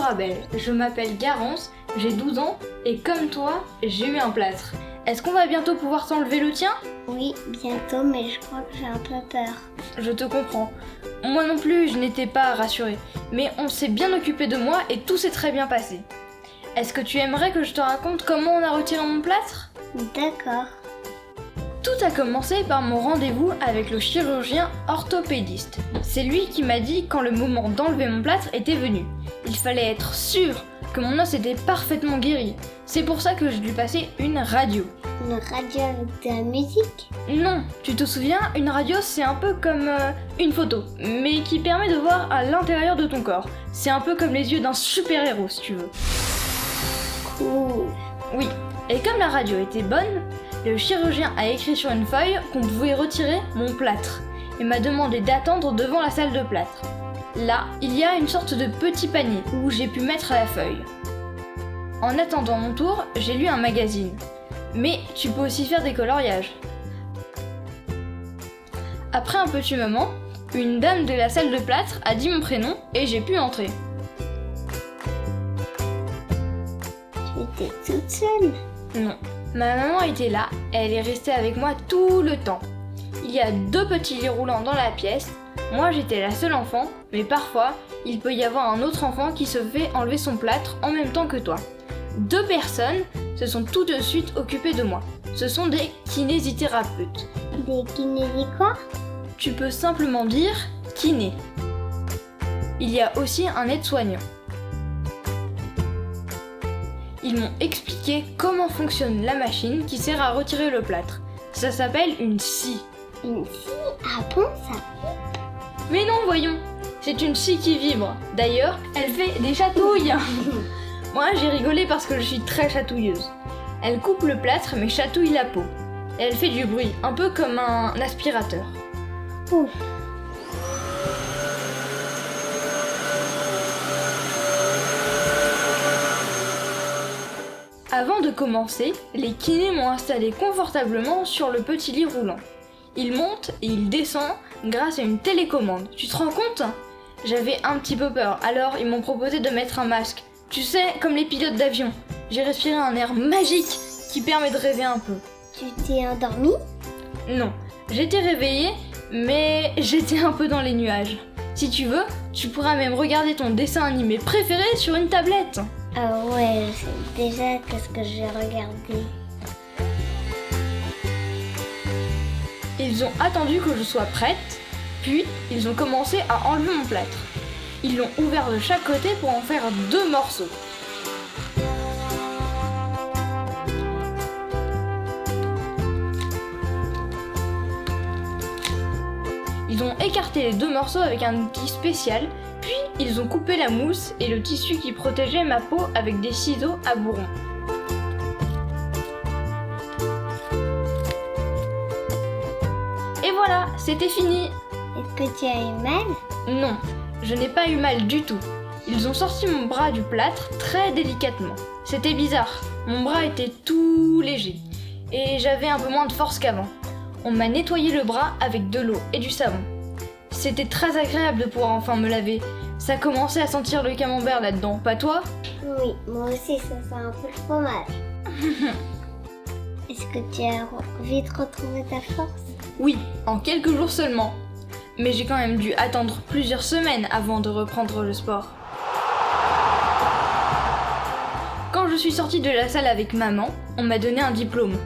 Abel, je m'appelle Garance, j'ai 12 ans et comme toi, j'ai eu un plâtre. Est-ce qu'on va bientôt pouvoir t'enlever le tien ? Oui, bientôt, mais je crois que j'ai un peu peur. Je te comprends. Moi non plus, je n'étais pas rassurée. Mais on s'est bien occupé de moi et tout s'est très bien passé. Est-ce que tu aimerais que je te raconte comment on a retiré mon plâtre ? D'accord. Tout a commencé par mon rendez-vous avec le chirurgien orthopédiste. C'est lui qui m'a dit quand le moment d'enlever mon plâtre était venu. Il fallait être sûr que mon os était parfaitement guéri. C'est pour ça que je lui passais une radio. Une radio avec de la musique ? Non, tu te souviens, une radio c'est un peu comme une photo, mais qui permet de voir à l'intérieur de ton corps. C'est un peu comme les yeux d'un super-héros si tu veux. Cool. Oui, et comme la radio était bonne, le chirurgien a écrit sur une feuille qu'on pouvait retirer mon plâtre et m'a demandé d'attendre devant la salle de plâtre. Là, il y a une sorte de petit panier où j'ai pu mettre la feuille. En attendant mon tour, j'ai lu un magazine. Mais tu peux aussi faire des coloriages. Après un petit moment, une dame de la salle de plâtre a dit mon prénom et j'ai pu entrer. Tu étais toute seule ? Non, ma maman était là, elle est restée avec moi tout le temps. Il y a 2 petits lits roulants dans la pièce. Moi j'étais la seule enfant, mais parfois il peut y avoir un autre enfant qui se fait enlever son plâtre en même temps que toi. 2 personnes se sont tout de suite occupées de moi. Ce sont des kinésithérapeutes. Des kinésis quoi ? Tu peux simplement dire kiné. Il y a aussi un aide-soignant. Ils m'ont expliqué comment fonctionne la machine qui sert à retirer le plâtre. Ça s'appelle une scie. Une scie ? Ah bon, ça ? Mais non, voyons, c'est une scie qui vibre. D'ailleurs, elle fait des chatouilles. Moi, j'ai rigolé parce que je suis très chatouilleuse. Elle coupe le plâtre mais chatouille la peau. Et elle fait du bruit, un peu comme un aspirateur. Ouf. Avant de commencer, les kinés m'ont installé confortablement sur le petit lit roulant. Il monte et il descend grâce à une télécommande. Tu te rends compte ? J'avais un petit peu peur, alors ils m'ont proposé de mettre un masque. Tu sais, comme les pilotes d'avion. J'ai respiré un air magique qui permet de rêver un peu. Tu t'es endormie ? Non, j'étais réveillée, mais j'étais un peu dans les nuages. Si tu veux, tu pourras même regarder ton dessin animé préféré sur une tablette. Ah ouais, je sais déjà qu'est-ce que j'ai regardé. Ils ont attendu que je sois prête, puis ils ont commencé à enlever mon plâtre. Ils l'ont ouvert de chaque côté pour en faire 2 morceaux. Ils ont écarté les 2 morceaux avec un outil spécial, puis ils ont coupé la mousse et le tissu qui protégeait ma peau avec des ciseaux à bourron. Et voilà, c'était fini. Est-ce que tu as eu mal ? Non, je n'ai pas eu mal du tout. Ils ont sorti mon bras du plâtre très délicatement. C'était bizarre, mon bras était tout léger et j'avais un peu moins de force qu'avant. On m'a nettoyé le bras avec de l'eau et du savon. C'était très agréable de pouvoir enfin me laver. Ça commençait à sentir le camembert là-dedans, pas toi ? Oui, moi aussi ça sent un peu le fromage. Est-ce que tu as envie de retrouver ta force ? Oui, en quelques jours seulement. Mais j'ai quand même dû attendre plusieurs semaines avant de reprendre le sport. Quand je suis sortie de la salle avec maman, on m'a donné un diplôme.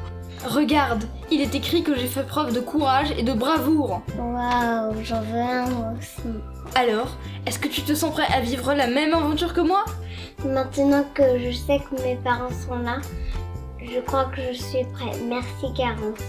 Regarde, il est écrit que j'ai fait preuve de courage et de bravoure. Waouh, j'en veux un moi aussi. Alors, est-ce que tu te sens prêt à vivre la même aventure que moi ? Maintenant que je sais que mes parents sont là, je crois que je suis prête. Merci Garance.